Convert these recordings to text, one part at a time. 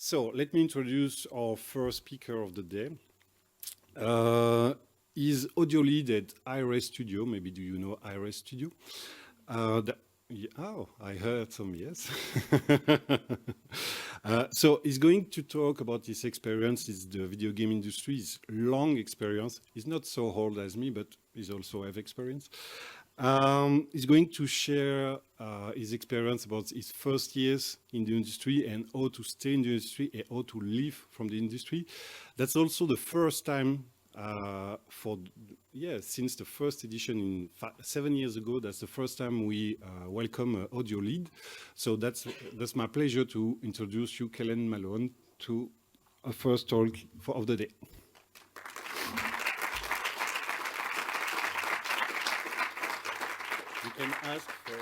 So let me introduce our first speaker of the day. He's audio lead at Hi-Rez Studio. Maybe do you know Hi-Rez Studio? Oh, I heard some yes. So he's going to talk about his experience. It's the video game industry, his long experience. He's not so old as me, but he's also have experience. He's going to share his experience about his first years in the industry and how to stay in the industry and how to live from the industry. That's also the first time since the first edition in 7 years ago, that's the first time we welcome an audio lead. So that's my pleasure to introduce you, Kellen Malone, to a first talk of the day. You can ask for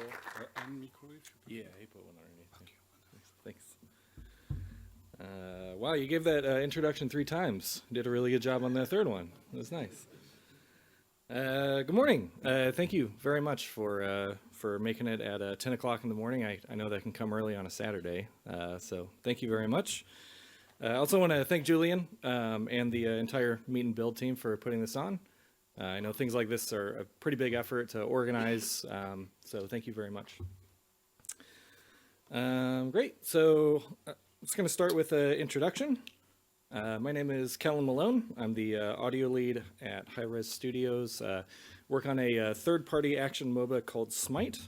an micro if you Yeah, he put one underneath. Okay. Thanks. Wow, you gave that introduction 3 times. You did a really good job on the third one. It was nice. Good morning. Thank you very much for making it at 10 o'clock in the morning. I know that can come early on a Saturday, so thank you very much. I also want to thank Julian and the entire Meet and Build team for putting this on. I know things like this are a pretty big effort to organize, so thank you very much. Great, so I'm just going to start with an introduction. My name is Kellen Malone. I'm the audio lead at Hi-Rez Studios. Work on a third-party action MOBA called Smite.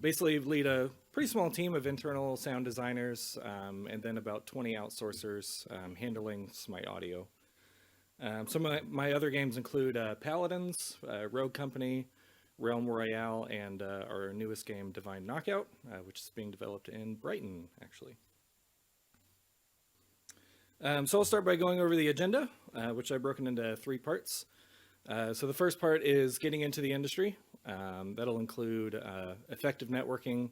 Basically lead a pretty small team of internal sound designers and then about 20 outsourcers handling Smite audio. Some of my other games include Paladins, Rogue Company, Realm Royale, and our newest game, Divine Knockout, which is being developed in Brighton, actually. So I'll start by going over the agenda, which I've broken into 3 parts. So the first part is getting into the industry. That'll include effective networking,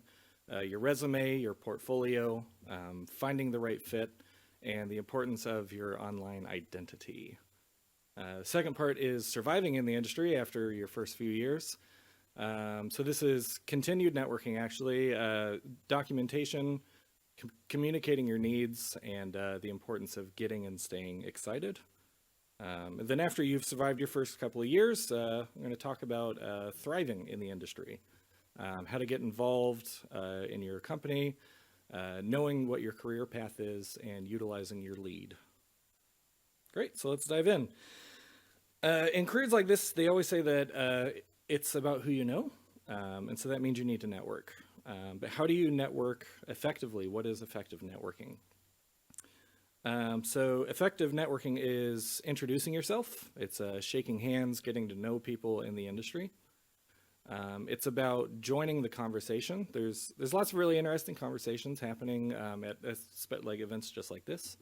your resume, your portfolio, finding the right fit, and the importance of your online identity. The second part is surviving in the industry after your first few years. So this is continued networking, actually, documentation, communicating your needs, and the importance of getting and staying excited. And then after you've survived your first couple of years, I'm going to talk about thriving in the industry, how to get involved in your company, knowing what your career path is, and utilizing your lead. Great, so let's dive in. In careers like this, they always say that it's about who you know, and so that means you need to network. But how do you network effectively? What is effective networking? So effective networking is introducing yourself. It's shaking hands, getting to know people in the industry. It's about joining the conversation. There's lots of really interesting conversations happening at like events just like this.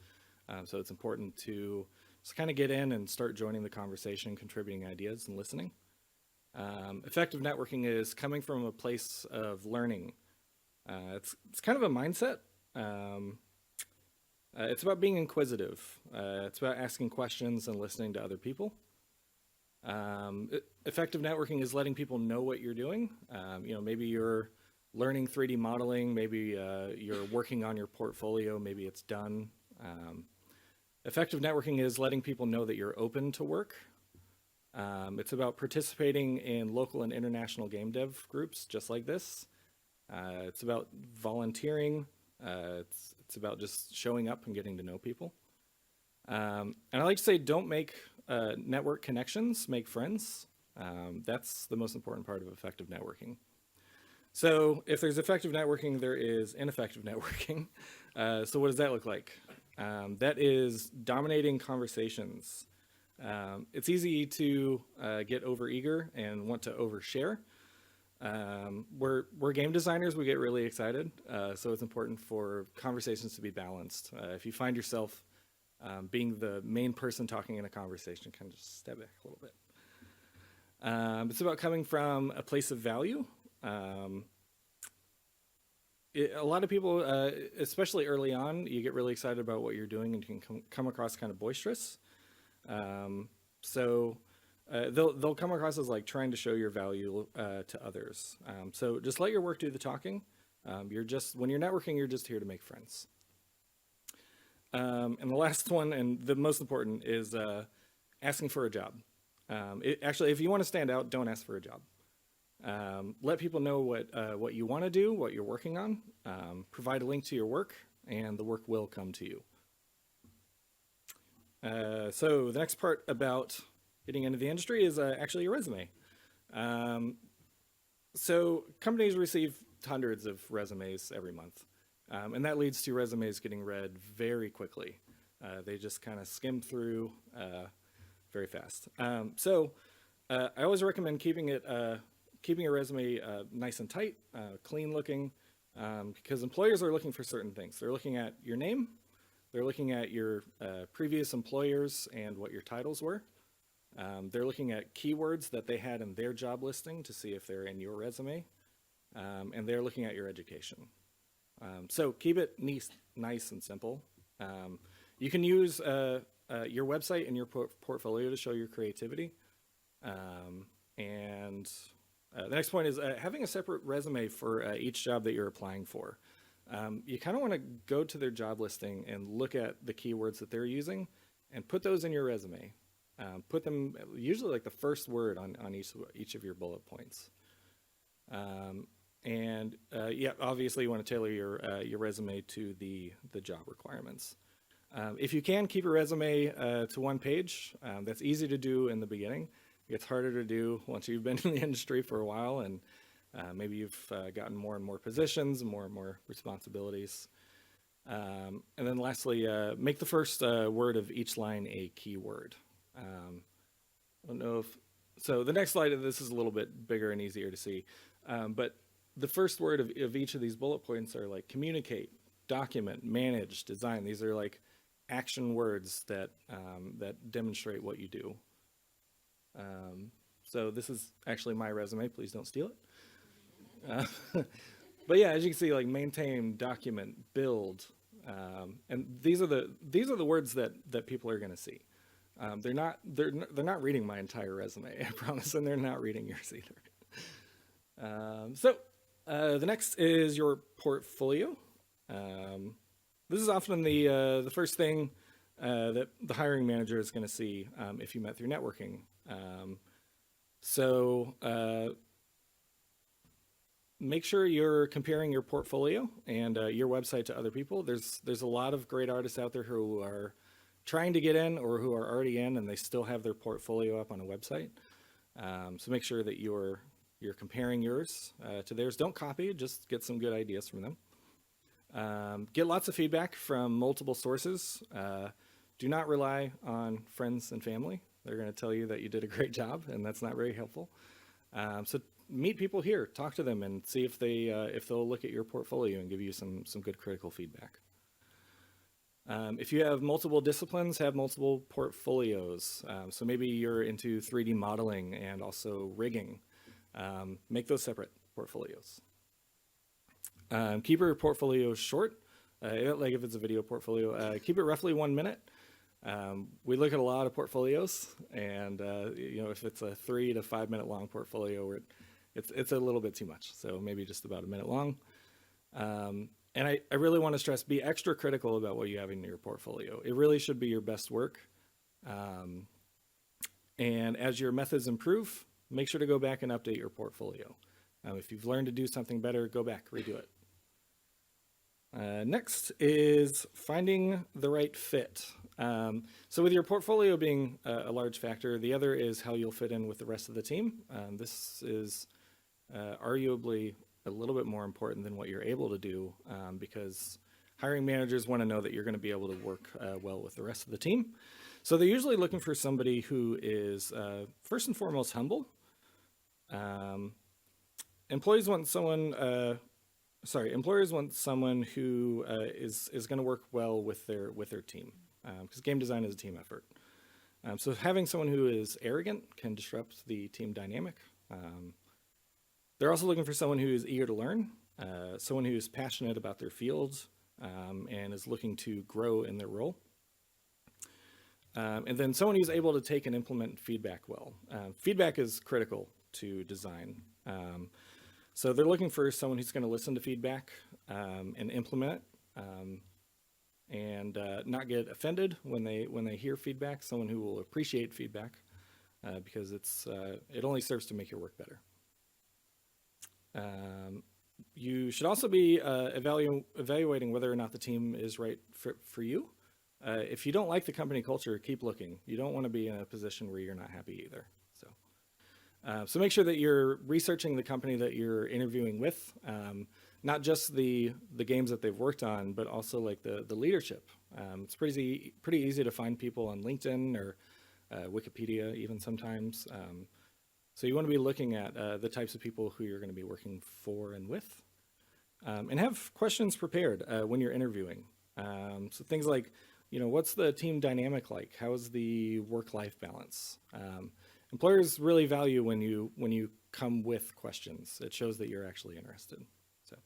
So it's important to just kind of get in and start joining the conversation, contributing ideas and listening. Effective networking is coming from a place of learning. It's kind of a mindset. It's about being inquisitive. It's about asking questions and listening to other people. Effective networking is letting people know what you're doing. Maybe you're learning 3D modeling, maybe you're working on your portfolio, maybe it's done. Effective networking is letting people know that you're open to work. It's about participating in local and international game dev groups just like this. It's about volunteering. It's about just showing up and getting to know people. And I like to say, don't make network connections, make friends. That's the most important part of effective networking. So if there's effective networking, there is ineffective networking. So what does that look like? That is dominating conversations. It's easy to get overeager and want to overshare. We're game designers, we get really excited, so it's important for conversations to be balanced. If you find yourself being the main person talking in a conversation, kind of just step back a little bit. It's about coming from a place of value. A lot of people, especially early on, you get really excited about what you're doing and you can come across kind of boisterous. They'll come across as like trying to show your value to others. So just let your work do the talking. When you're networking, you're just here to make friends. And the last one, and the most important, is asking for a job. Actually, if you want to stand out, don't ask for a job. Let people know what you want to do, what you're working on. Provide a link to your work, and the work will come to you. So the next part about getting into the industry is actually your resume. So companies receive hundreds of resumes every month, and that leads to resumes getting read very quickly. They just kind of skim through very fast. So I always recommend keeping your resume nice and tight, clean looking, because employers are looking for certain things. They're looking at your name, they're looking at your previous employers and what your titles were. They're looking at keywords that they had in their job listing to see if they're in your resume, and they're looking at your education. So keep it nice and simple. You can use your website and your portfolio to show your creativity. And the next point is having a separate resume for each job that you're applying for. You kind of want to go to their job listing and look at the keywords that they're using and put those in your resume. Put them usually like the first word on each of your bullet points. Yeah, obviously you want to tailor your resume to the job requirements. If you can, keep your resume to one page. That's easy to do in the beginning. It gets harder to do once you've been in the industry for a while, and maybe you've gotten more and more positions, more and more responsibilities. And then lastly, make the first word of each line a keyword. I don't know so the next slide of this is a little bit bigger and easier to see, but the first word of each of these bullet points are like communicate, document, manage, design. These are like action words that demonstrate what you do. So this is actually my resume. Please don't steal it. But yeah, as you can see, like maintain, document, build, and these are the words that people are going to see. They're not reading my entire resume, I promise, and they're not reading yours either. So the next is your portfolio. This is often the first thing that the hiring manager is going to see if you met through networking. So make sure you're comparing your portfolio and your website to other people. There's a lot of great artists out there who are trying to get in or who are already in and they still have their portfolio up on a website. So make sure that you're comparing yours to theirs. Don't copy, just get some good ideas from them. Get lots of feedback from multiple sources. Do not rely on friends and family. They're going to tell you that you did a great job, and that's not very helpful. So meet people here, talk to them, and see if they'll look at your portfolio and give you some good critical feedback. If you have multiple disciplines, have multiple portfolios. So maybe you're into 3D modeling and also rigging. Make those separate portfolios. Keep your portfolio short. Like if it's a video portfolio, keep it roughly 1 minute. We look at a lot of portfolios, and if it's a 3 to 5 minute long portfolio, it's a little bit too much. So maybe just about 1 minute long. And I really want to stress, be extra critical about what you have in your portfolio. It really should be your best work. And as your methods improve, make sure to go back and update your portfolio. If you've learned to do something better, go back, redo it. Next is finding the right fit. So with your portfolio being a large factor, the other is how you'll fit in with the rest of the team. This is arguably a little bit more important than what you're able to do, because hiring managers want to know that you're going to be able to work well with the rest of the team. So they're usually looking for somebody who is first and foremost humble. Employers want someone who is going to work well with their team, because game design is a team effort. So having someone who is arrogant can disrupt the team dynamic. They're also looking for someone who is eager to learn, someone who is passionate about their field, and is looking to grow in their role. And then someone who's able to take and implement feedback well. Feedback is critical to design. So they're looking for someone who's going to listen to feedback and implement it. and not get offended when they hear feedback. Someone who will appreciate feedback because it only serves to make your work better. You should also be evaluating whether or not the team is right for you. If you don't like the company culture, keep looking. You don't want to be in a position where you're not happy either. So make sure that you're researching the company that you're interviewing with, not just the games that they've worked on, but also like the leadership. It's pretty easy to find people on LinkedIn or Wikipedia even sometimes. So you want to be looking at the types of people who you're going to be working for and with, and have questions prepared when you're interviewing. So things like, what's the team dynamic like? How is the work-life balance? Employers really value when you come with questions. It shows that you're actually interested. So,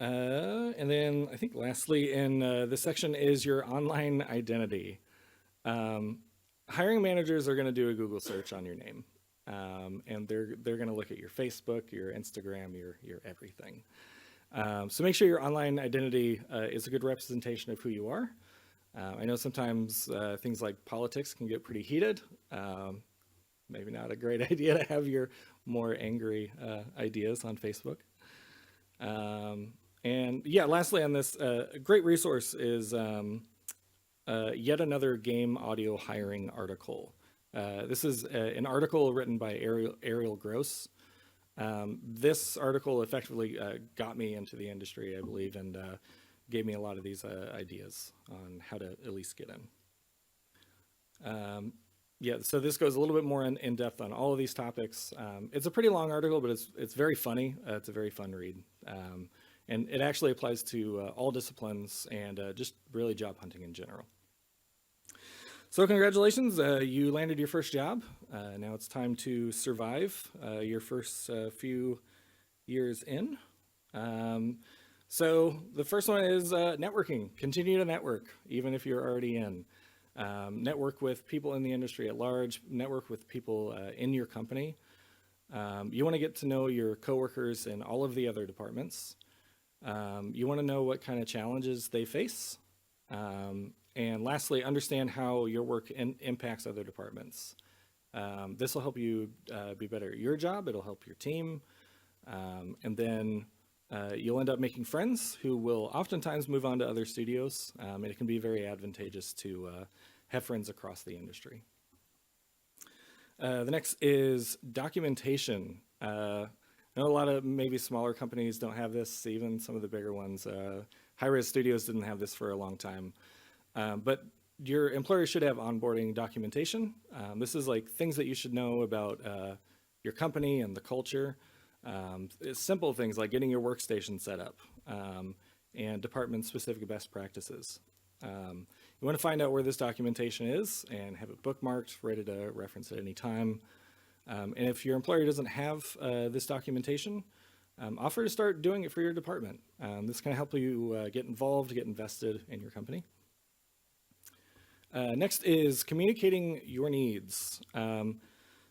and then I think lastly in this section is your online identity. Hiring managers are going to do a Google search on your name, and they're going to look at your Facebook, your Instagram, your everything. So make sure your online identity is a good representation of who you are. I know sometimes things like politics can get pretty heated. Maybe not a great idea to have your more angry ideas on Facebook. And yeah, lastly on this, a great resource is yet another game audio hiring article. This is an article written by Ariel Gross. This article effectively got me into the industry, I believe, and gave me a lot of these ideas on how to at least get in. Yeah, so this goes a little bit more in depth on all of these topics. It's a pretty long article, but it's very funny. It's a very fun read. And it actually applies to all disciplines and just really job hunting in general. So congratulations, you landed your first job. Now it's time to survive your first few years in. So the first one is networking. Continue to network, even if you're already in. Network with people in the industry at large, network with people in your company. You want to get to know your coworkers in all of the other departments. You want to know what kind of challenges they face. And lastly, understand how your work impacts other departments. This will help you be better at your job. It'll help your team. And then you'll end up making friends who will oftentimes move on to other studios. And it can be very advantageous to have friends across the industry. The next is documentation. I know a lot of maybe smaller companies don't have this, even some of the bigger ones. Hi-Rez Studios didn't have this for a long time. But your employer should have onboarding documentation. This is like things that you should know about your company and the culture. It's simple things like getting your workstation set up and department-specific best practices. You want to find out where this documentation is and have it bookmarked, ready to reference at any time. And if your employer doesn't have this documentation, offer to start doing it for your department. This can help you get involved, get invested in your company. Next is communicating your needs.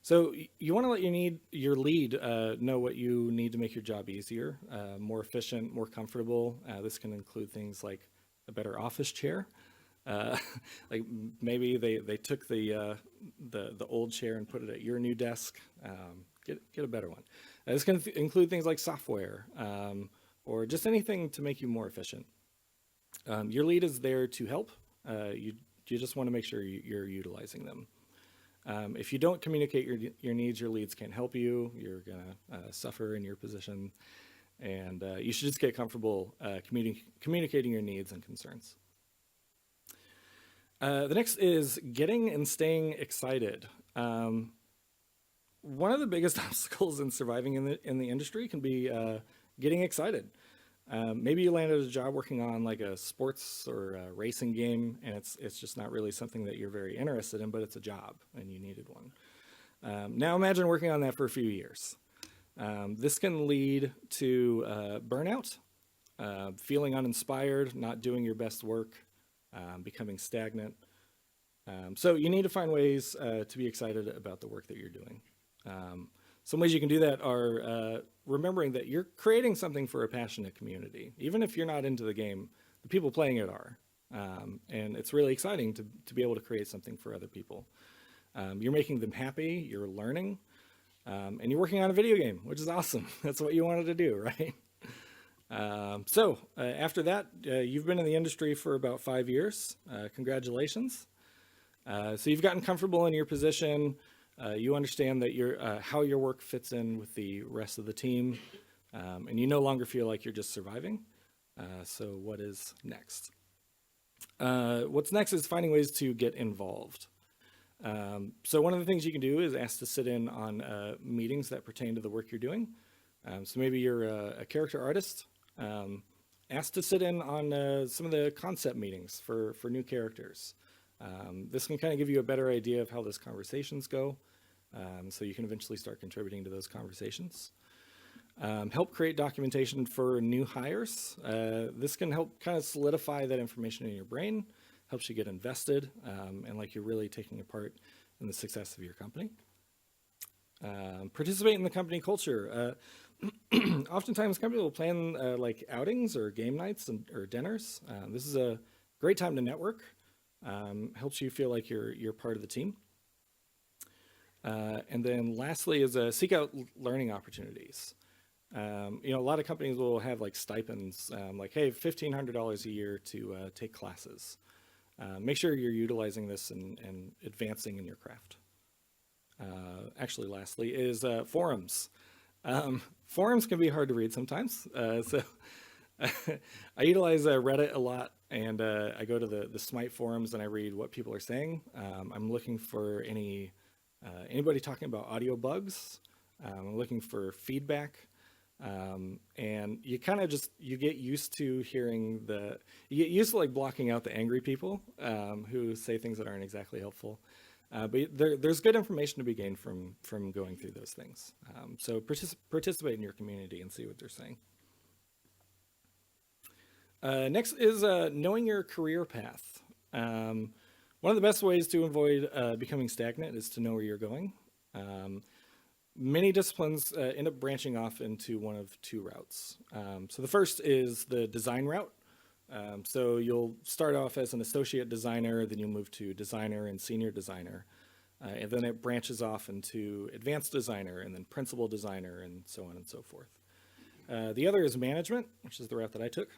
So you want to let your lead know what you need to make your job easier, more efficient, more comfortable. This can include things like a better office chair. Like maybe they took the old chair and put it at your new desk. Get a better one. This can include things like software or just anything to make you more efficient. Your lead is there to help. You just want to make sure you're utilizing them. If you don't communicate your needs, your leads can't help you. You're gonna suffer in your position, and you should just get comfortable communicating your needs and concerns. The next is getting and staying excited. One of the biggest obstacles in surviving in the industry can be getting excited. Maybe you landed a job working on like a sports or a racing game, and it's just not really something that you're very interested in, but it's a job and you needed one. Now imagine working on that for a few years. This can lead to burnout, feeling uninspired, not doing your best work, becoming stagnant. So you need to find ways to be excited about the work that you're doing. Some ways you can do that are remembering that you're creating something for a passionate community. Even if you're not into the game, the people playing it are. And it's really exciting to be able to create something for other people. You're making them happy, you're learning, and you're working on a video game, which is awesome. That's what you wanted to do, right? After that, you've been in the industry for about 5 years. Congratulations. So you've gotten comfortable in your position. You understand that how your work fits in with the rest of the team, and you no longer feel like you're just surviving. So what is next? What's next is finding ways to get involved. So one of the things you can do is ask to sit in on meetings that pertain to the work you're doing. So maybe you're a character artist. Ask to sit in on some of the concept meetings for new characters. This can kind of give you a better idea of how those conversations go, so you can eventually start contributing to those conversations. Help create documentation for new hires. This can help kind of solidify that information in your brain, helps you get invested, and like you're really taking a part in the success of your company. Participate in the company culture. Oftentimes companies will plan like outings or game nights or dinners. This is a great time to network. Helps you feel like you're part of the team. And then lastly is seek out learning opportunities. A lot of companies will have like stipends, like, hey, $1,500 a year to take classes. Make sure you're utilizing this and advancing in your craft. Actually, lastly is forums. Forums can be hard to read sometimes. So I utilize Reddit a lot, and I go to the Smite forums and I read what people are saying. I'm looking for anybody talking about audio bugs. I'm looking for feedback. And you kind of you get used to hearing you get used to like blocking out the angry people who say things that aren't exactly helpful. But there's good information to be gained from going through those things. So participate in your community and see what they're saying. Next is knowing your career path. One of the best ways to avoid becoming stagnant is to know where you're going. Many disciplines end up branching off into one of two routes. So the first is the design route. So you'll start off as an associate designer, then you'll move to designer and senior designer. And then it branches off into advanced designer and then principal designer and so on and so forth. The other is management, which is the route that I took.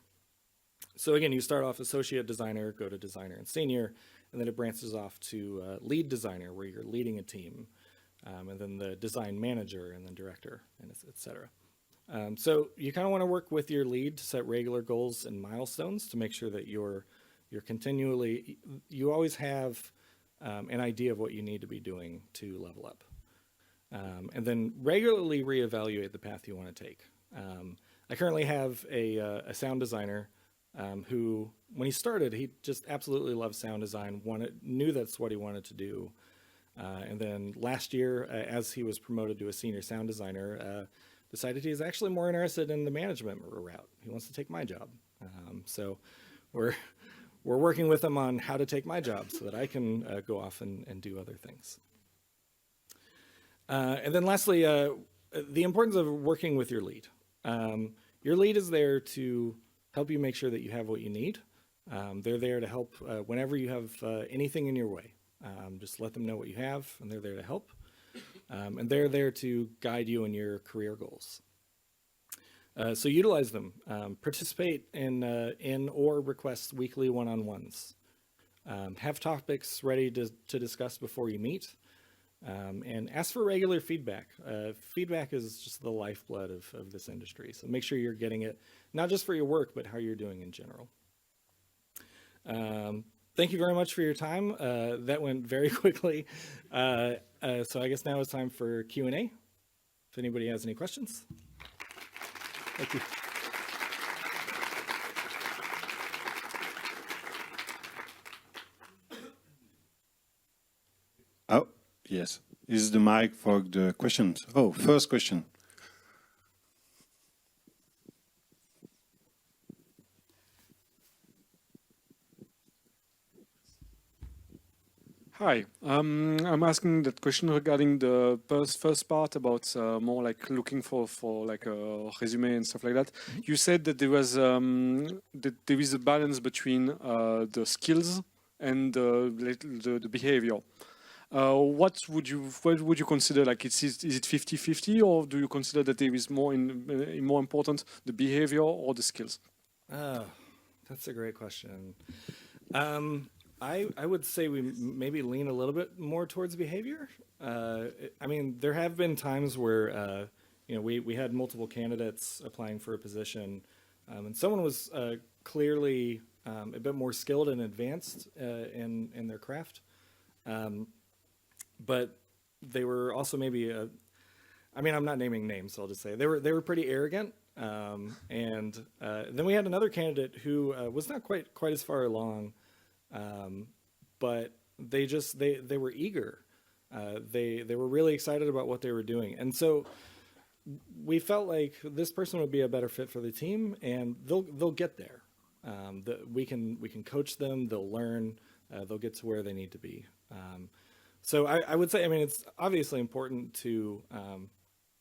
So again, you start off associate designer, go to designer and senior, and then it branches off to lead designer, where you're leading a team. And then the design manager and then director, and et cetera. So you kind of want to work with your lead to set regular goals and milestones to make sure that you always have an idea of what you need to be doing to level up. And then regularly reevaluate the path you want to take. I currently have a sound designer who, when he started, he just absolutely loved sound design, knew that's what he wanted to do. And then last year, as he was promoted to a senior sound designer, decided he is actually more interested in the management route. He wants to take my job. So we're working with him on how to take my job so that I can go off and do other things. And then lastly, the importance of working with your lead. Your lead is there to help you make sure that you have what you need. They're there to help whenever you have anything in your way. Just let them know what you have, and they're there to help. And they're there to guide you in your career goals. So utilize them. Participate in or request weekly one-on-ones. Have topics ready to discuss before you meet. And ask for regular feedback. Feedback is just the lifeblood of this industry. So make sure you're getting it, not just for your work, but how you're doing in general. Thank you very much for your time. That went very quickly. So I guess now it's time for Q&A. If anybody has any questions. Thank you. Oh, yes. Is the mic for the questions? Oh, first question. Hi, I'm asking that question regarding the first part about more like looking for like a resume and stuff like that. You said that there was that there is a balance between the skills and the behavior. What would you consider, like is it 50-50, or do you consider that there is more important the behavior or the skills? Oh, that's a great question. I would say we maybe lean a little bit more towards behavior. I mean, there have been times where we had multiple candidates applying for a position, and someone was clearly a bit more skilled and advanced in their craft, but they were also maybe I mean, I'm not naming names, so I'll just say they were pretty arrogant. And then we had another candidate who was not quite as far along. But they were eager. They were really excited about what they were doing, and so we felt like this person would be a better fit for the team, and they'll get there. We can coach them. They'll learn. They'll get to where they need to be. So I would say, I mean, it's obviously important to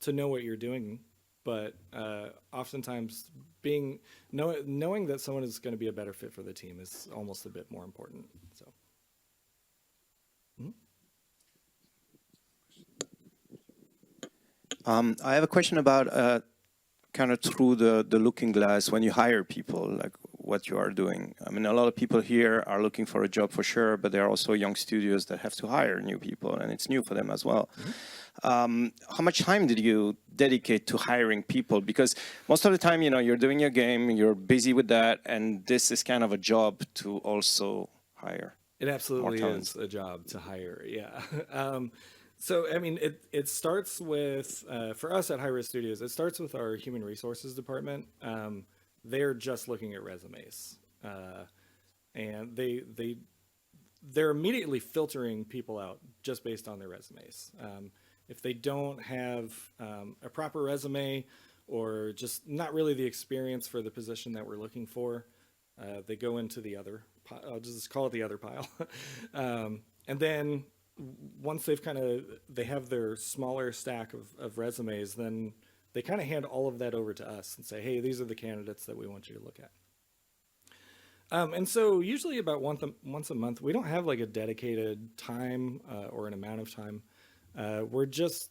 know what you're doing, but oftentimes knowing that someone is going to be a better fit for the team is almost a bit more important. So. I have a question about kind of through the looking glass when you hire people, like what you are doing. I mean, a lot of people here are looking for a job for sure, but there are also young studios that have to hire new people, and it's new for them as well. How much time did you dedicate to hiring people? Because most of the time, you're doing your game, you're busy with that, and this is kind of a job to also hire. It absolutely is a job to hire, yeah. So, I mean, it starts with, for us at Hi-Rez Studios, it starts with our human resources department. They're just looking at resumes. And they're immediately filtering people out just based on their resumes. If they don't have a proper resume or just not really the experience for the position that we're looking for, they go into the other, I'll just call it the other pile. And then once they have their smaller stack of resumes, then they kind of hand all of that over to us and say, hey, these are the candidates that we want you to look at. And so usually about once a month, we don't have like a dedicated time or an amount of time. We're just,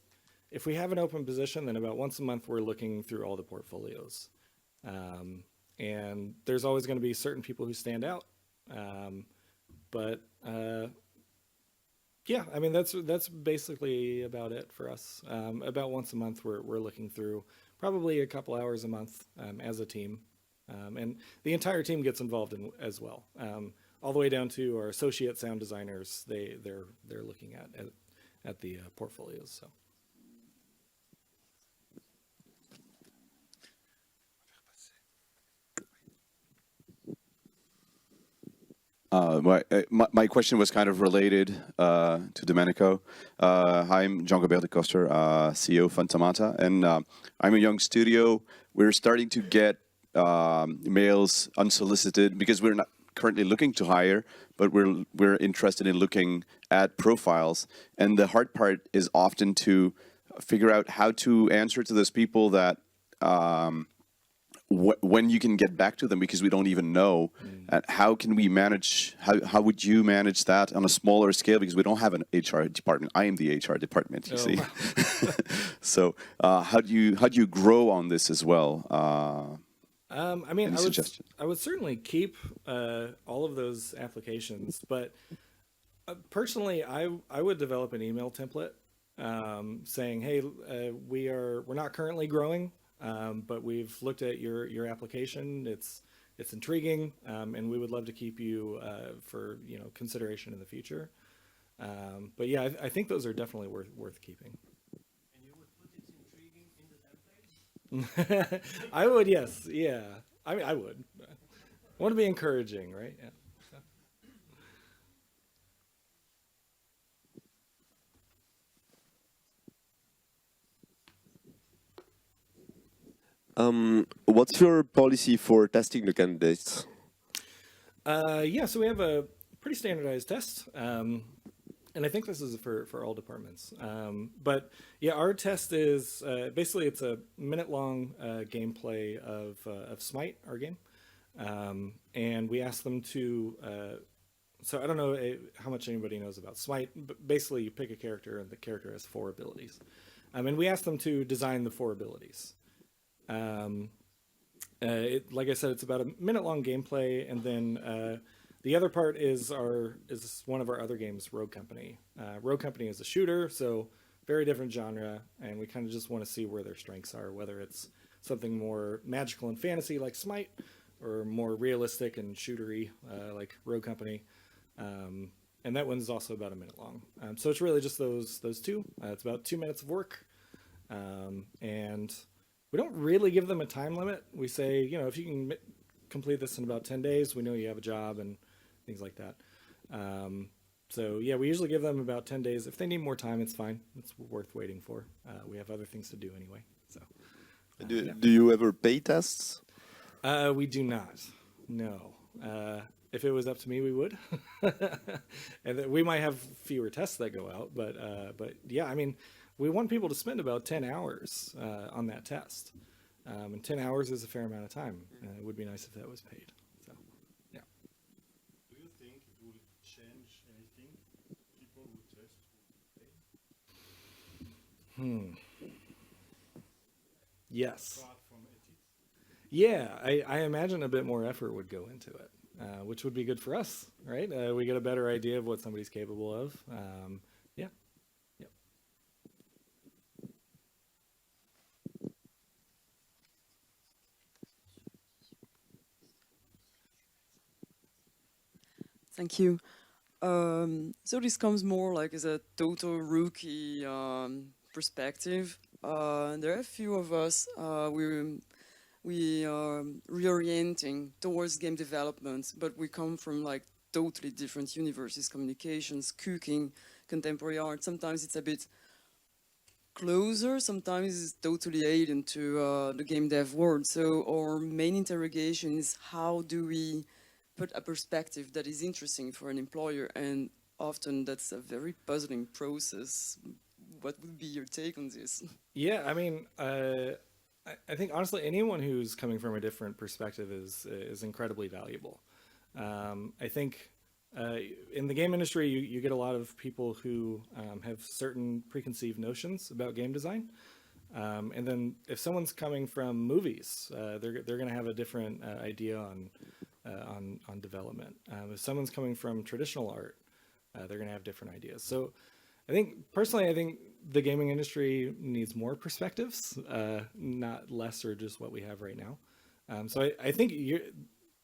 if we have an open position, then about once a month, we're looking through all the portfolios. And there's always going to be certain people who stand out. But yeah, I mean, that's basically about it for us. About once a month, we're looking through probably a couple hours a month as a team. And the entire team gets involved as well, all the way down to our associate sound designers. They're looking at the portfolios. So. My question was kind of related to Domenico. Hi, I'm John Gilbert de Coster, CEO of Fantamata, and I'm a young studio. We're starting to get mails unsolicited because we're not currently looking to hire, but we're interested in looking at profiles. And the hard part is often to figure out how to answer to those people that when you can get back to them, because we don't even know. How can we manage, how would you manage that on a smaller scale, because we don't have an HR department. I am the HR department, you see. Wow. So how do you grow on this as well? I mean, I would certainly keep all of those applications, but personally, I would develop an email template saying, hey, we're not currently growing, but we've looked at your application. It's intriguing, and we would love to keep you for consideration in the future. But yeah, I think those are definitely worth keeping. I would, yes, yeah. I mean, I would. I want to be encouraging, right? Yeah. What's your policy for testing the candidates? Yeah, so we have a pretty standardized test. And I think this is for all departments. But yeah, our test is basically it's a minute-long gameplay of Smite, our game. And we ask them to, so I don't know how much anybody knows about Smite, but basically you pick a character and the character has 4 abilities. And we ask them to design the 4 abilities. Like I said, it's about a minute-long gameplay, and then the other part is one of our other games, Rogue Company. Rogue Company is a shooter, so very different genre, and we kind of just want to see where their strengths are, whether it's something more magical and fantasy like Smite, or more realistic and shootery like Rogue Company. And that one's also about a minute long. So it's really just those two. It's about 2 minutes of work, and we don't really give them a time limit. We say, if you can complete this in about 10 days, we know you have a job and things like that. So yeah, we usually give them about 10 days. If they need more time, it's fine. It's worth waiting for. We have other things to do anyway. So, Do you ever pay tests? we do not. No. If it was up to me, we would. And we might have fewer tests that go out, but yeah, I mean, we want people to spend about 10 hours on that test. And 10 hours is a fair amount of time. It would be nice if that was paid. So, yeah. Do you think it will change anything? People who test will pay? Yes. Apart from ethics? Yeah, I imagine a bit more effort would go into it, which would be good for us, right? We get a better idea of what somebody's capable of. Yeah. Yep. Thank you. So this comes more like as a total rookie perspective. There are a few of us. We are reorienting towards game development, but we come from like totally different universes: communications, cooking, contemporary art. Sometimes it's a bit closer, sometimes it's totally alien to the game dev world. So our main interrogation is, how do we put a perspective that is interesting for an employer? And often that's a very puzzling process. What would be your take on this? Yeah, I mean, I think honestly, anyone who's coming from a different perspective is incredibly valuable. I think in the game industry, you get a lot of people who have certain preconceived notions about game design. And then if someone's coming from movies, they're going to have a different idea on development. If someone's coming from traditional art, they're going to have different ideas. So I think the gaming industry needs more perspectives, not less or just what we have right now. So I think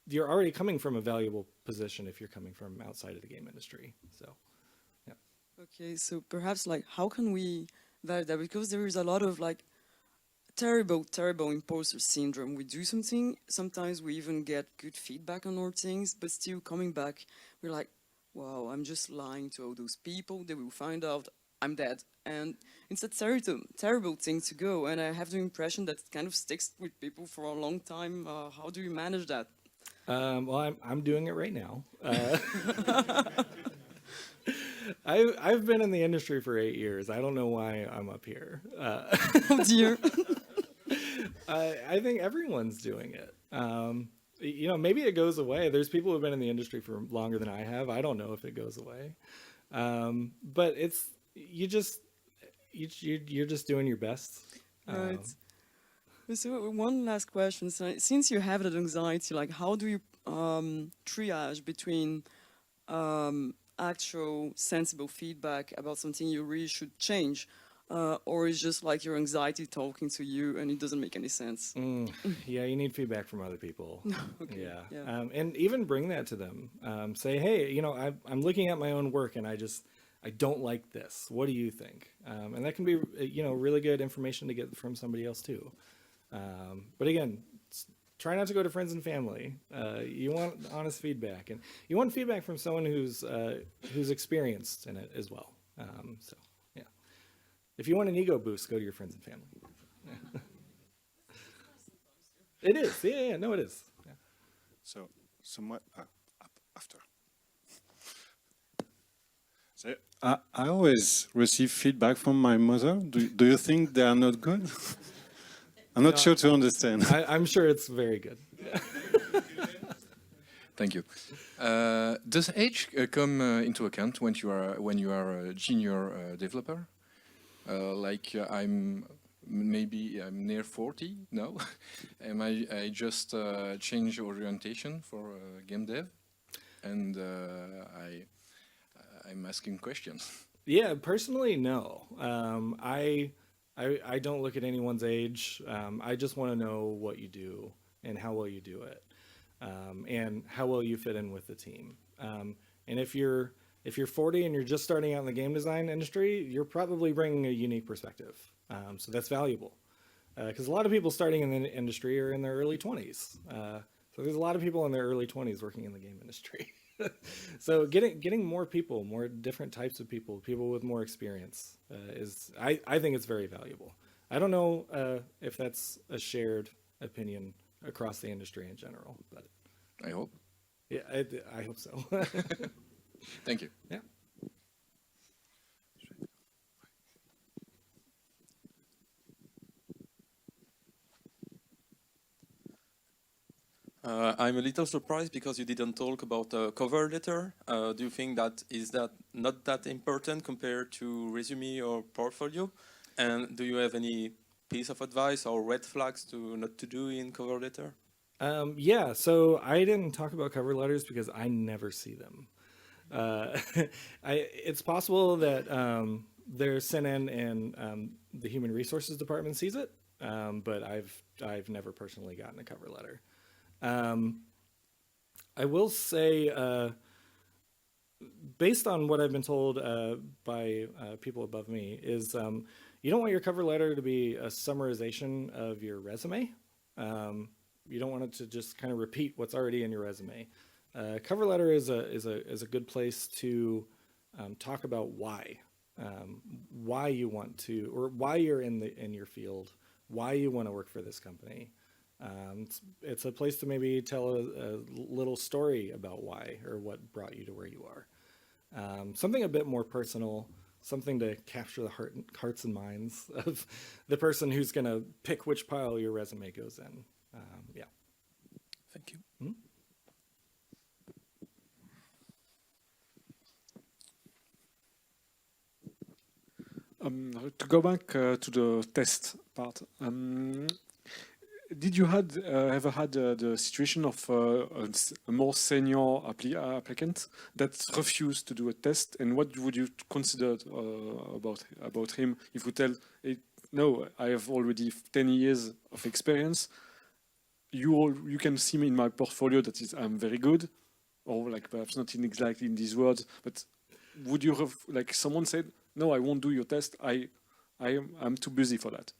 you're already coming from a valuable position if you're coming from outside of the game industry. So, yeah. Okay, so perhaps like, how can we validate that? Because there is a lot of like terrible imposter syndrome. We do something, sometimes we even get good feedback on our things, but still coming back, we're like, wow, I'm just lying to all those people. They will find out I'm dead. And it's a terrible thing to go. And I have the impression that it kind of sticks with people for a long time. How do you manage that? Well, I'm doing it right now. I've been in the industry for 8 years. I don't know why I'm up here. Oh dear. I think everyone's doing it. Maybe it goes away. There's people who've been in the industry for longer than I have. I don't know if it goes away. But you're just doing your best. Right. So one last question. So since you have that anxiety, like, how do you triage between actual sensible feedback about something you really should change, or is just like your anxiety talking to you and it doesn't make any sense? Yeah, you need feedback from other people. Okay, Yeah. And even bring that to them. Say, hey, I'm looking at my own work and I don't like this. What do you think? And that can be, really good information to get from somebody else too. But again, try not to go to friends and family. You want honest feedback, and you want feedback from someone who's experienced in it as well. So yeah, if you want an ego boost, go to your friends and family. It is, yeah, no, it is. Yeah. So somewhat after. So I always receive feedback from my mother. Do you think they are not good? I'm not sure to understand. I'm sure it's very good. Thank you. Does age come into account when you are a junior developer? I'm near 40 now. I just changed orientation for game dev, and I'm asking questions. Yeah, personally, no. I don't look at anyone's age. I just want to know what you do and how well you do it, and how well you fit in with the team. And if you're 40 and you're just starting out in the game design industry, you're probably bringing a unique perspective. So that's valuable, because a lot of people starting in the industry are in their early 20s. So there's a lot of people in their early 20s working in the game industry. So getting more people, more different types of people with more experience, I think it's very valuable. I don't know if that's a shared opinion across the industry in general, but I hope. Yeah, I hope so. Thank you. Yeah. I'm a little surprised because you didn't talk about a cover letter. Do you think that is that not that important compared to resume or portfolio? And do you have any piece of advice or red flags to not to do in cover letter? Yeah, so I didn't talk about cover letters because I never see them. It's possible that they're sent in and the human resources department sees it, but I've never personally gotten a cover letter. I will say, based on what I've been told by people above me, is you don't want your cover letter to be a summarization of your resume. You don't want it to just kind of repeat what's already in your resume. Cover letter is a good place to talk about why you want to, or why you're in your field, why you want to work for this company. It's a place to maybe tell a little story about why or what brought you to where you are. Something a bit more personal, something to capture the hearts and minds of the person who's going to pick which pile your resume goes in. Yeah. Thank you. Mm-hmm. To go back to the test part, did you ever had the situation of a more senior applicant that refused to do a test, and what would you consider about him if you tell, no, I have already 10 years of experience. You can see me in my portfolio that is I'm very good, or like perhaps not exactly in these words, but would you have, like someone said, no, I won't do your test. I'm too busy for that.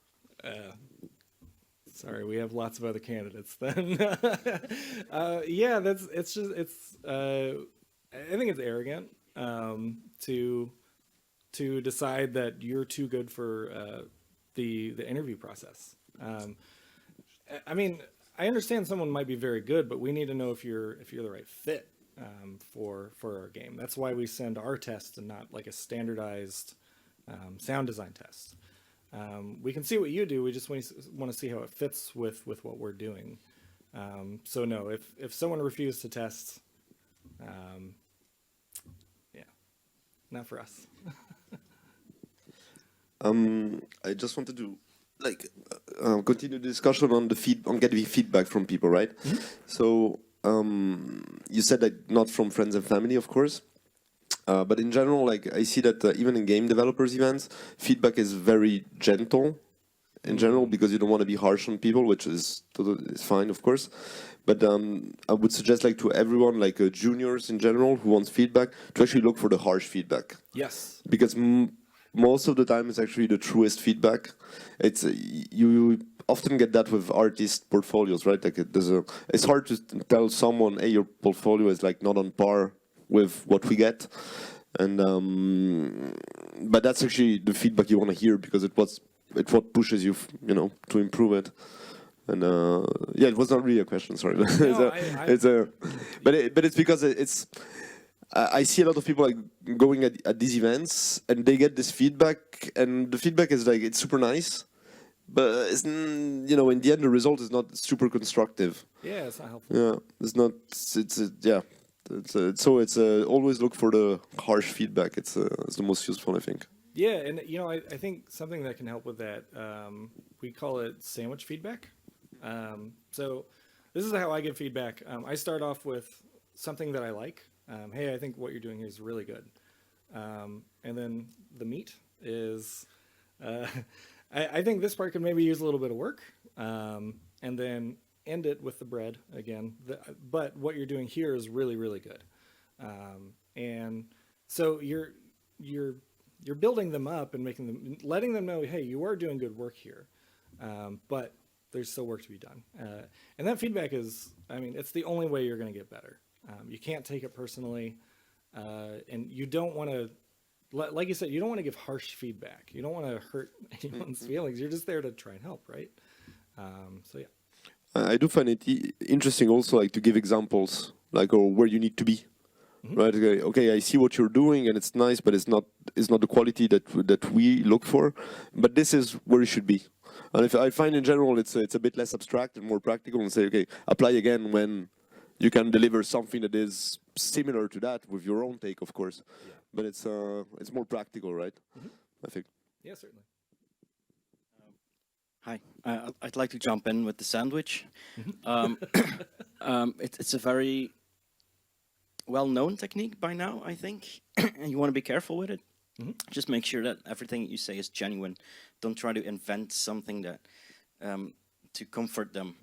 Sorry, we have lots of other candidates then. Yeah, I think it's arrogant to decide that you're too good for the interview process. I mean, I understand someone might be very good, but we need to know if you're the right fit for our game. That's why we send our test and not like a standardized sound design test. We can see what you do. We just want to see how it fits with what we're doing. So no, if someone refused to test, yeah, not for us. I just wanted to continue the discussion on on getting feedback from people, right? Mm-hmm. So you said that not from friends and family, of course. But in general, like I see that even in game developers events, feedback is very gentle in general because you don't want to be harsh on people, which is fine, of course. But I would suggest like to everyone, like juniors in general who wants feedback, to actually look for the harsh feedback. Yes. Because most of the time it's actually the truest feedback. It's you often get that with artist portfolios, right? Like it's hard to tell someone, hey, your portfolio is like not on par with what we get, and but that's actually the feedback you want to hear because it's what pushes you, to improve it. And yeah, it was not really a question. Sorry, No, but it's because I see a lot of people like going at these events and they get this feedback, and the feedback is like, it's super nice, but it's, you know, in the end the result is not super constructive. Yeah, it's not helpful. Yeah, it's not. Yeah. So it's always look for the harsh feedback. It's the most useful, I think. Yeah, and you know, I think something that can help with that, we call it sandwich feedback. So this is how I give feedback. I start off with something that I like. Hey, I think what you're doing here is really good. And then the meat is, I think this part could maybe use a little bit of work. And then end it with the bread again. But what you're doing here is really, really good. And so you're building them up and letting them know, hey, you are doing good work here, but there's still work to be done. And that feedback is, I mean, it's the only way you're going to get better. You can't take it personally, and you don't want to, like you said, you don't want to give harsh feedback. You don't want to hurt anyone's feelings. You're just there to try and help, right? So yeah. I do find it interesting also, like, to give examples, like, or where you need to be. Right. Okay. I see what you're doing, and it's nice, but it's not the quality that we look for. But this is where you should be. And if I find in general it's a bit less abstract and more practical, and say, okay, apply again when you can deliver something that is similar to that with your own take, of course. Yeah. But it's more practical, right? I think. Yeah, certainly. Hi, I'd like to jump in with the sandwich. It's a very well-known technique by now, I think, and you want to be careful with it. Just make sure that everything you say is genuine. Don't try to invent something that to comfort them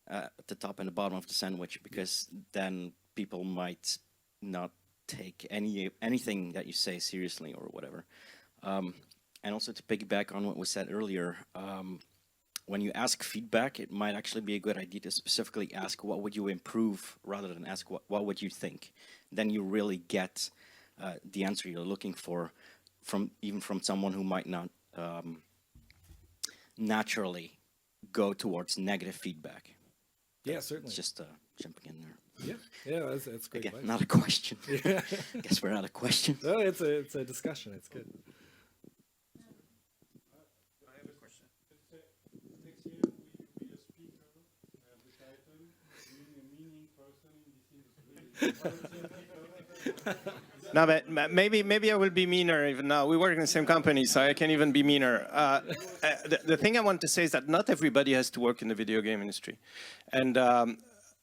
at the top and the bottom of the sandwich, because then people might not take anything that you say seriously or whatever. And also to piggyback on what was said earlier, when you ask feedback, it might actually be a good idea to specifically ask what would you improve rather than ask what would you think. Then you really get the answer you're looking for even from someone who might not naturally go towards negative feedback. Yeah, certainly. It's just jumping in there. Yeah, that's great. Again, not a question. Guess we're out of questions. No, it's a discussion. It's good. No, but maybe I will be meaner even now. We work in the same company, so I can even be meaner. The thing I want to say is that not everybody has to work in the video game industry. And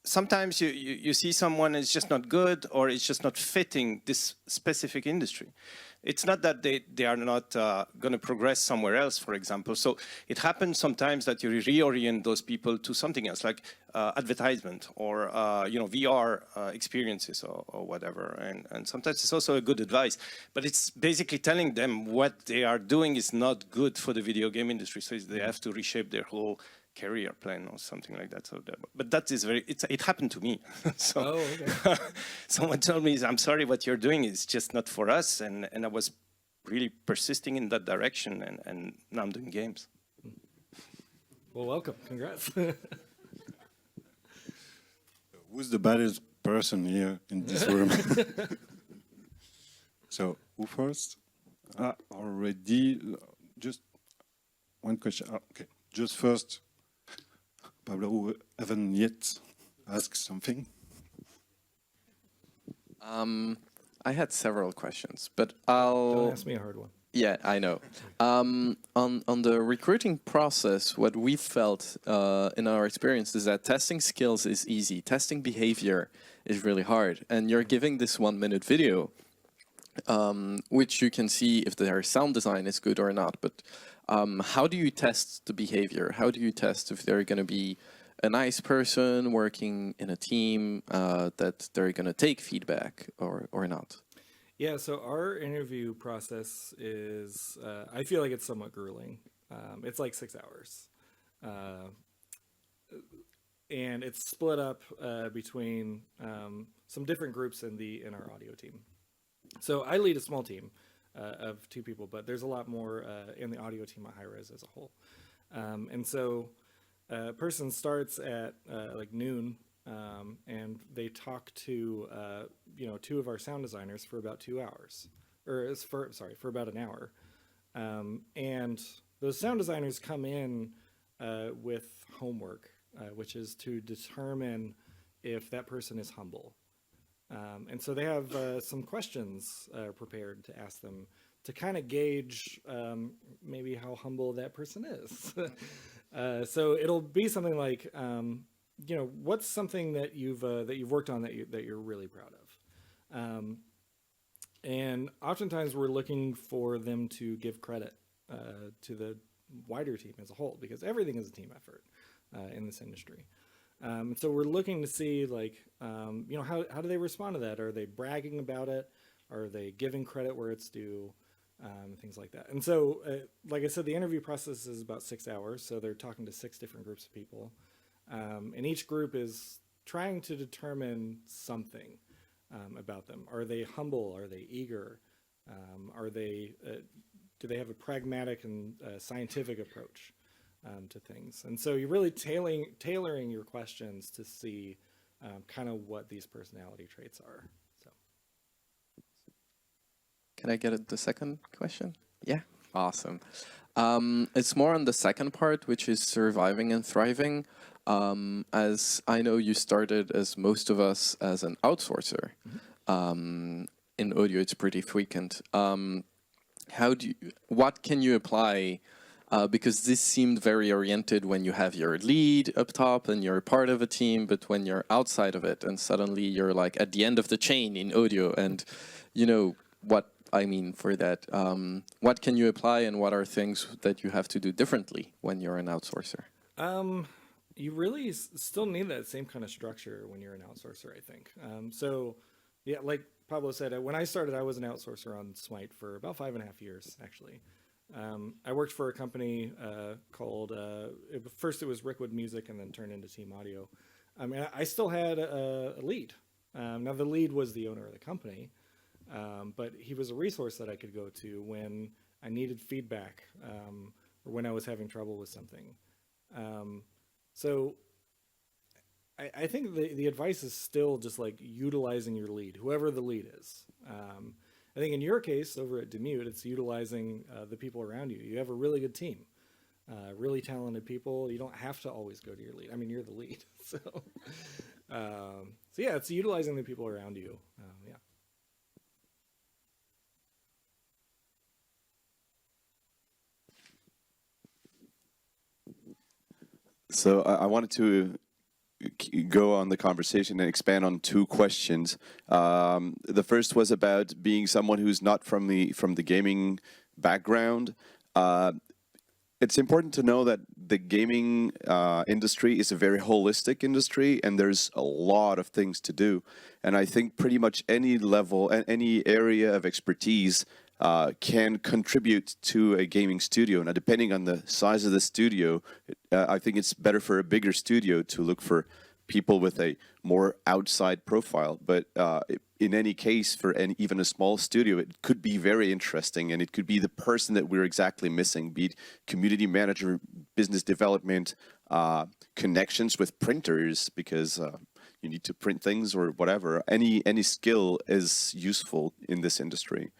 sometimes you see someone is just not good, or it's just not fitting this specific industry. It's not that they are not going to progress somewhere else, for example. So it happens sometimes that you reorient those people to something else, like advertisement or VR experiences or whatever. And sometimes it's also a good advice. But it's basically telling them what they are doing is not good for the video game industry. So they have to reshape their whole career plan or something like that. So but that is it happened to me. So okay. Someone told me, I'm sorry, what you're doing is just not for us. And I was really persisting in that direction, and now I'm doing games. Well, welcome. Congrats. Who's the baddest person here in this room? So, who first? Already, just one question. Okay, just first, Pablo, who haven't yet asked something? I had several questions, but I'll... Don't ask me a hard one. Yeah, I know. On the recruiting process, what we felt in our experience is that testing skills is easy. Testing behavior is really hard. And you're giving this 1-minute video, which you can see if their sound design is good or not. But how do you test the behavior? How do you test if they're going to be a nice person working in a team, that they're going to take feedback or not? Yeah, so our interview process is, I feel like it's somewhat grueling. It's like 6 hours. And it's split up between some different groups in our audio team. So I lead a small team of 2 people, but there's a lot more in the audio team at Hi-Rez as a whole. And so a person starts at like noon, and they talk to two of our sound designers for about 2 hours, or for about an hour. And those sound designers come in with homework, which is to determine if that person is humble. And so they have some questions prepared to ask them to kind of gauge maybe how humble that person is. So it'll be something like, what's something that you've worked on that you're really proud of? And oftentimes we're looking for them to give credit to the wider team as a whole, because everything is a team effort in this industry. So we're looking to see, like, how do they respond to that? Are they bragging about it? Are they giving credit where it's due? Things like that. And so, like I said, the interview process is about 6 hours. So they're talking to 6 different groups of people. And each group is trying to determine something about them. Are they humble? Are they eager? Do they have a pragmatic and scientific approach to things? And so you're really tailoring your questions to see kind of what these personality traits are. So, can I get the second question? Yeah, awesome. It's more on the second part, which is surviving and thriving. As I know, you started, as most of us, as an outsourcer. In audio, it's pretty frequent. What can you apply? Because this seemed very oriented when you have your lead up top and you're part of a team, but when you're outside of it and suddenly you're like at the end of the chain in audio, and you know what I mean for that. What can you apply, and what are things that you have to do differently when you're an outsourcer? You really still need that same kind of structure when you're an outsourcer, I think. So, yeah, like Pablo said, when I started, I was an outsourcer on Smite for about 5.5 years, actually. I worked for a company called, first it was Rickwood Music and then turned into Team Audio. I still had a lead. Now, the lead was the owner of the company, but he was a resource that I could go to when I needed feedback or when I was having trouble with something. So I think the advice is still just like utilizing your lead, whoever the lead is. I think in your case over at MEET&BUILD, it's utilizing the people around you. You have a really good team, really talented people. You don't have to always go to your lead. I mean, you're the lead. So yeah, it's utilizing the people around you. Yeah. So I wanted to go on the conversation and expand on 2 questions. The first was about being someone who's not from the gaming background. It's important to know that the gaming industry is a very holistic industry, and there's a lot of things to do. And I think pretty much any level and any area of expertise can contribute to a gaming studio. Now, depending on the size of the studio, I think it's better for a bigger studio to look for people with a more outside profile. But in any case, for even a small studio, it could be very interesting, and it could be the person that we're exactly missing, be it community manager, business development, connections with printers, because you need to print things or whatever. Any skill is useful in this industry.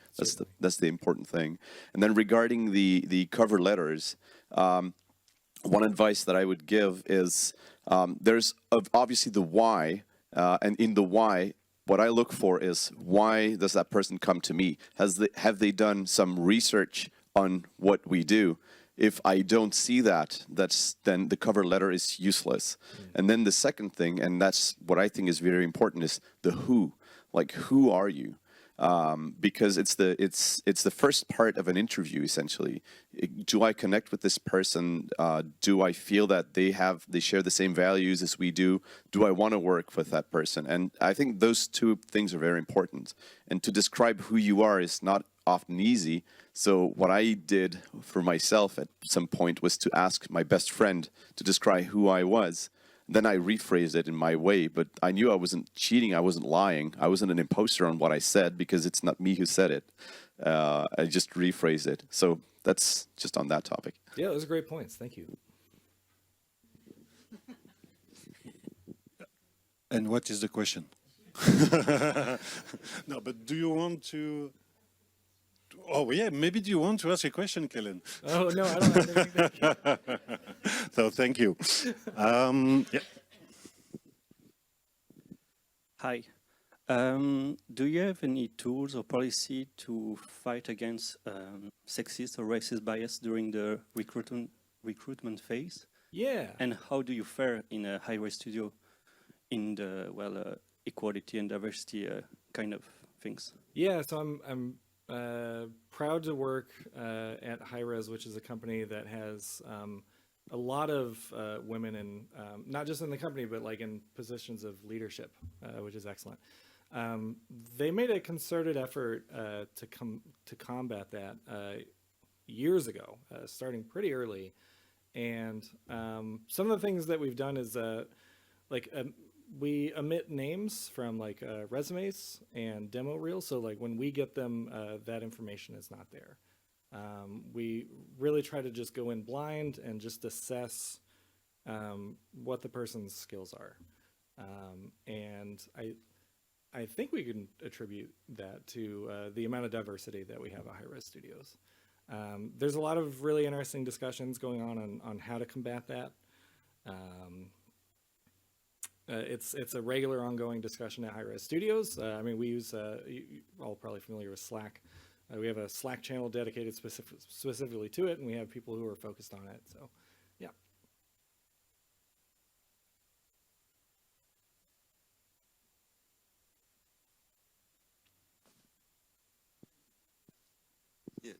That's the important thing. And then regarding the cover letters, one advice that I would give is there's obviously the why, and in the why, what I look for is, why does that person come to me? Have they done some research on what we do? If I don't see that, then the cover letter is useless. And then the second thing, and that's what I think is very important, is the who. Like, who are you? Because it's the first part of an interview, essentially. Do I connect with this person? Do I feel that they share the same values as we do? Do I want to work with that person? And I think those 2 things are very important. And to describe who you are is not often easy. So what I did for myself at some point was to ask my best friend to describe who I was. Then I rephrased it in my way, but I knew I wasn't cheating, I wasn't lying, I wasn't an imposter on what I said, because it's not me who said it. I just rephrased it. So that's just on that topic. Yeah, those are great points. Thank you. And what is the question? No, but do you want to? Oh yeah, maybe do you want to ask a question, Kellen? Oh no, I don't have anything. So thank you. Yeah. Hi. Do you have any tools or policy to fight against sexist or racist bias during the recruitment phase? Yeah. And how do you fare in a Hi-Rez studio in the equality and diversity kind of things? Yeah, so I'm proud to work at Hi-Rez, which is a company that has a lot of women in, not just in the company, but like in positions of leadership, which is excellent. They made a concerted effort to combat that years ago, starting pretty early. And some of the things that we've done is we omit names from like resumes and demo reels. So like when we get them, that information is not there. We really try to just go in blind and just assess what the person's skills are. And I think we can attribute that to the amount of diversity that we have at Hi-Rez Studios. There's a lot of really interesting discussions going on how to combat that. It's a regular ongoing discussion at Hi-Rez Studios. I mean, we use, you're all probably familiar with Slack. We have a Slack channel dedicated specifically to it, and we have people who are focused on it. So, yeah. Yeah.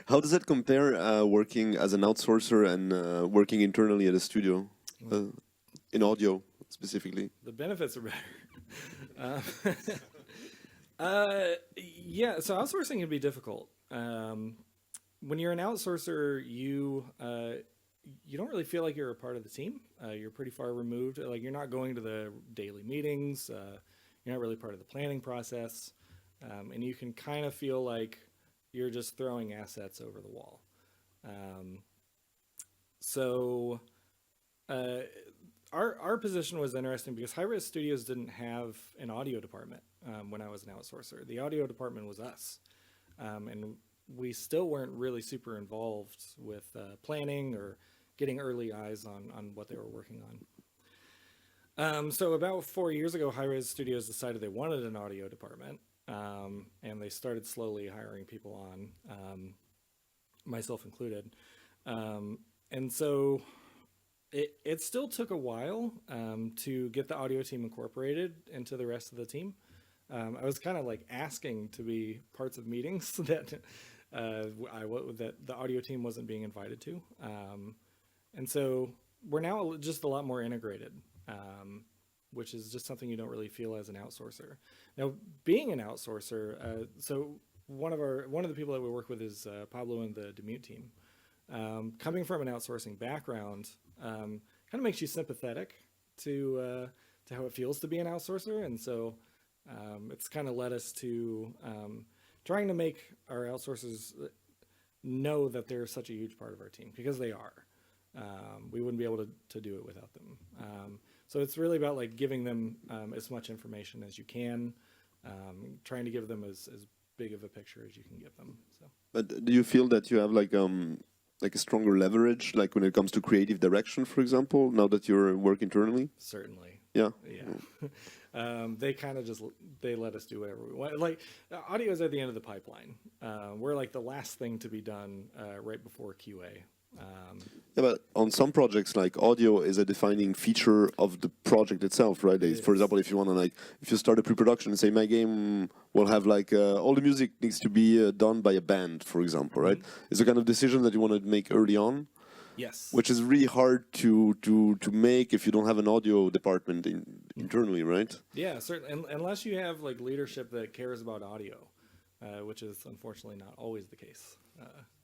How does that compare working as an outsourcer and working internally at a studio, in audio specifically? The benefits are better. Yeah, so outsourcing can be difficult. When you're an outsourcer, you don't really feel like you're a part of the team. You're pretty far removed. Like you're not going to the daily meetings. You're not really part of the planning process. And you can kind of feel like you're just throwing assets over the wall. Our position was interesting because Hi-Rez Studios didn't have an audio department when I was an outsourcer. The audio department was us. And we still weren't really super involved with planning or getting early eyes on what they were working on. So about 4 years ago, Hi-Rez Studios decided they wanted an audio department. And they started slowly hiring people on, myself included. And so it still took a while to get the audio team incorporated into the rest of the team. I was kind of like asking to be parts of meetings that that the audio team wasn't being invited to. And so we're now just a lot more integrated, which is just something you don't really feel as an outsourcer. Now, being an outsourcer, so one of the people that we work with is Pablo and the MEET team. Coming from an outsourcing background, kind of makes you sympathetic to how it feels to be an outsourcer, and so it's kind of led us to trying to make our outsourcers know that they're such a huge part of our team, because they are. We wouldn't be able to do it without them. So it's really about like giving them as much information as you can, trying to give them as big of a picture as you can give them. So. But do you feel that you have like a stronger leverage, like when it comes to creative direction, for example, now that you're work internally? Certainly. Yeah. Yeah. They kind of just, they let us do whatever we want. Like audio is at the end of the pipeline. We're like the last thing to be done right before QA. Yeah, but on some projects, like audio is a defining feature of the project itself, right? For example, if you want to if you start a pre-production and say my game will have all the music needs to be done by a band, for example, right? It's a kind of decision that you want to make early on. Yes. Which is really hard to make if you don't have an audio department internally, right? Yeah, certainly. Unless you have like leadership that cares about audio, which is unfortunately not always the case.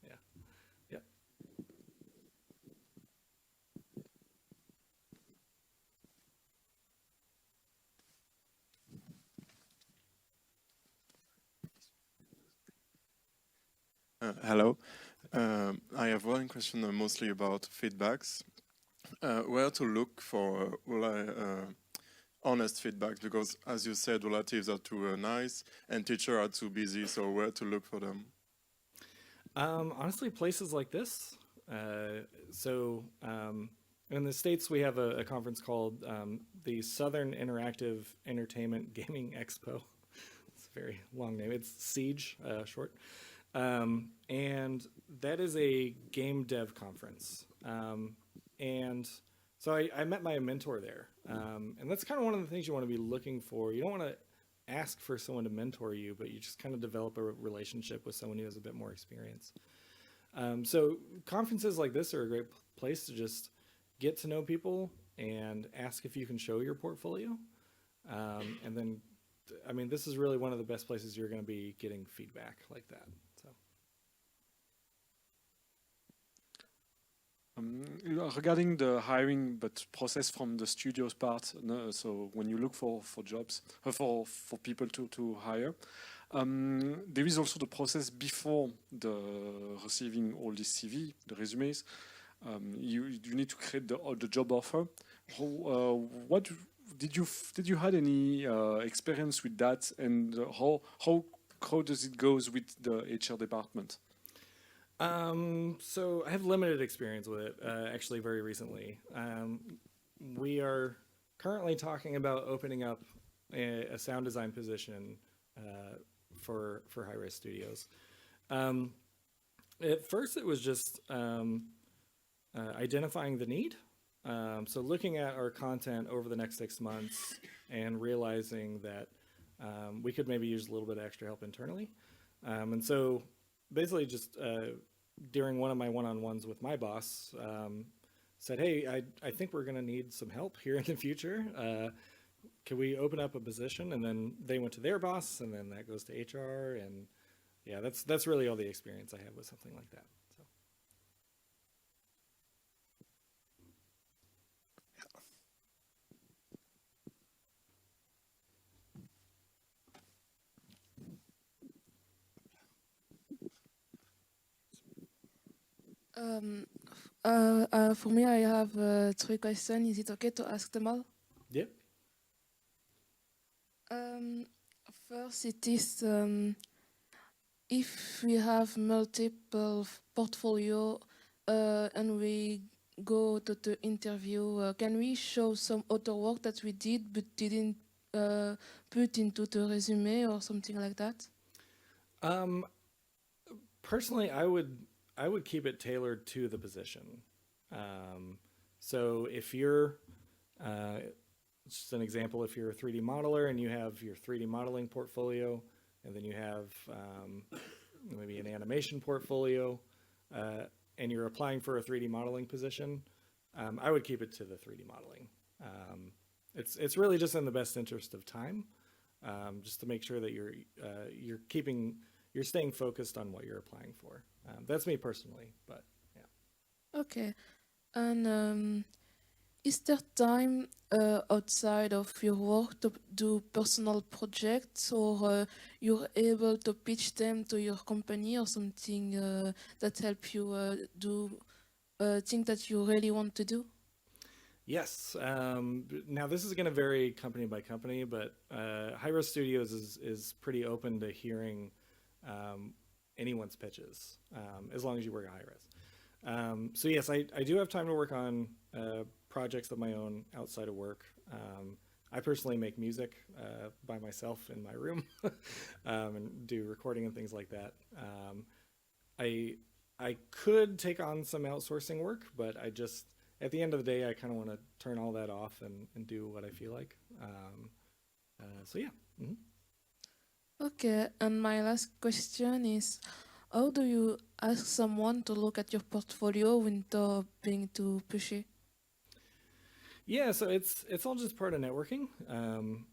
Yeah. Hello. I have one question mostly about feedbacks. Where to look for honest feedback, because as you said, relatives are too nice and teachers are too busy, so where to look for them? Honestly, places like this. In the States, we have a conference called the Southern Interactive Entertainment Gaming Expo. It's a very long name. It's SIEGE, short. And that is a game dev conference. And so I met my mentor there. And that's kind of one of the things you want to be looking for. You don't want to ask for someone to mentor you, but you just kind of develop a relationship with someone who has a bit more experience. So conferences like this are a great place to just get to know people and ask if you can show your portfolio. And then, I mean, this is really one of the best places you're going to be getting feedback like that. So. Regarding the hiring but process from the studios part, no, so when you look for jobs, for people to hire, there is also the process before the receiving all this CV, the resumes. You need to create the job offer. What did you had any experience with that, and how does it goes with the HR department? So I have limited experience with it, actually very recently. We are currently talking about opening up a sound design position for Hi-Rez Studios. At first it was just identifying the need. So looking at our content over the next 6 months and realizing that we could maybe use a little bit of extra help internally. And so basically just during one of my one-on-ones with my boss, said, hey, I think we're going to need some help here in the future. Can we open up a position? And then they went to their boss, and then that goes to HR. And yeah, that's really all the experience I have with something like that. For me, I have 3 questions. Is it okay to ask them all? Yeah. First, it is if we have multiple portfolio and we go to the interview, can we show some other work that we did but didn't put into the resume or something like that? Personally, I would keep it tailored to the position. So if you're, just an example, if you're a 3D modeler and you have your 3D modeling portfolio, and then you have maybe an animation portfolio, and you're applying for a 3D modeling position, I would keep it to the 3D modeling. It's really just in the best interest of time, just to make sure that you're staying focused on what you're applying for. That's me personally, but yeah. Okay. And is there time outside of your work to do personal projects, or you're able to pitch them to your company or something that help you do things that you really want to do? Yes. Now this is going to vary company by company, but Hi-Rez Studios is pretty open to hearing anyone's pitches, as long as you work at Hi-Rez. So yes, I do have time to work on projects of my own outside of work. I personally make music by myself in my room and do recording and things like that. I could take on some outsourcing work, but at the end of the day, I kind of want to turn all that off and do what I feel like. So yeah. Mm-hmm. Okay, and my last question is, how do you ask someone to look at your portfolio without being too pushy? Yeah, so it's all just part of networking.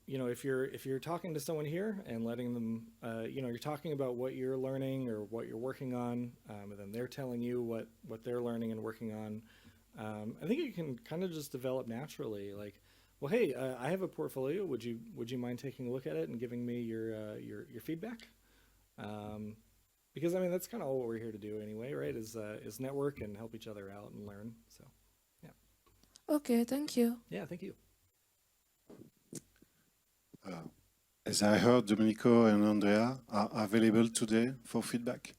If you're talking to someone here and letting them, you're talking about what you're learning or what you're working on, and then they're telling you what they're learning and working on. I think it can kind of just develop naturally. Like, well, hey, I have a portfolio. Would you mind taking a look at it and giving me your feedback? Because I mean that's kind of all what we're here to do anyway, right? Is network and help each other out and learn. So, yeah. Okay, thank you. Yeah, thank you. as I heard, Domenico and Andrea are available today for feedback.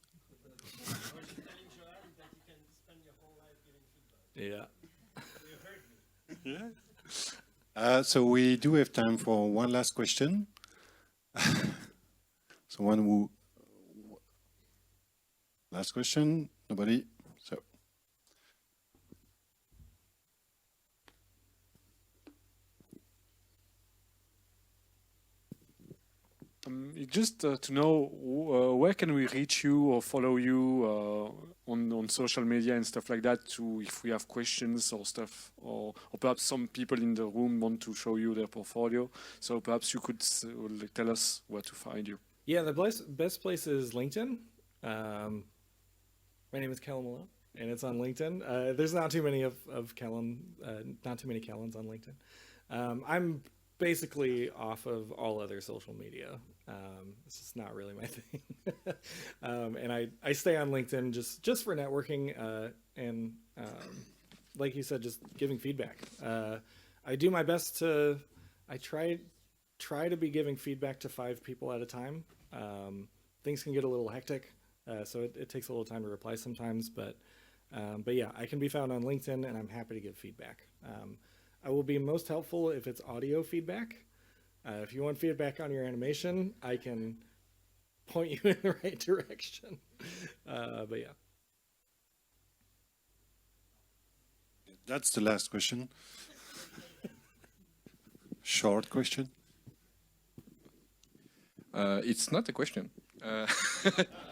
Yeah. Yeah. So we do have time for one last question. Someone who... Last question? Nobody? So... Just to know where can we reach you or follow you on social media and stuff like that, to if we have questions or stuff, or perhaps some people in the room want to show you their portfolio, so perhaps you could tell us where to find you. Yeah, the best place is LinkedIn. My name is Kellen Malone, and it's on LinkedIn. There's not too many of Kellen, not too many Kellens on LinkedIn. I'm basically off of all other social media. It's just not really my thing. And I stay on LinkedIn just for networking and like you said, just giving feedback. I do my best to, I try to be giving feedback to 5 people at a time. Things can get a little hectic, so it takes a little time to reply sometimes, but yeah, I can be found on LinkedIn, and I'm happy to give feedback. I will be most helpful if it's audio feedback. If you want feedback on your animation, I can point you in the right direction. But yeah. That's the last question. Short question. It's not a question.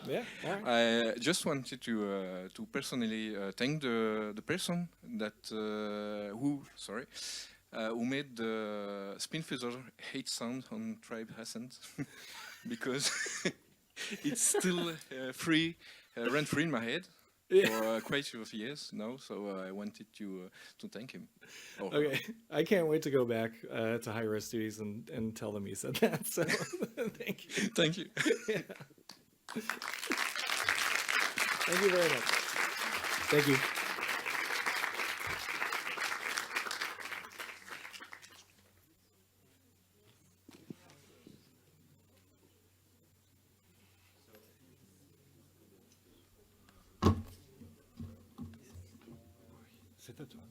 Yeah, all right. I just wanted to personally thank the person that who made the spin feather hate sound on Tribe Hasn't, because it's still rent free in my head for quite a few years now. So I wanted to thank him. Okay, I can't wait to go back to Hi-Rez Studios and tell them you said that. So thank you. Thank you. Yeah. Thank you very much. Thank you. C'est à toi.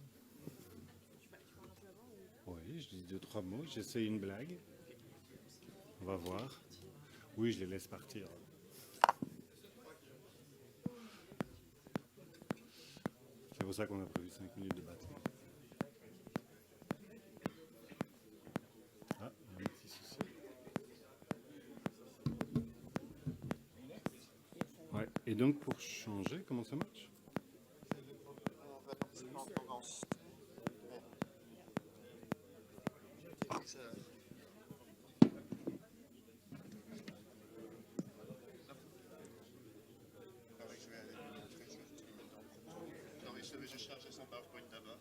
Oui, je dis 2-3 mots, j'essaie une blague. On va voir. Oui, je les laisse partir. C'est pour ça qu'on a prévu 5 minutes de batterie. Ah, il y a un petit souci. Ouais, et donc pour changer, comment ça marche? Je charge son PowerPoint d'abord.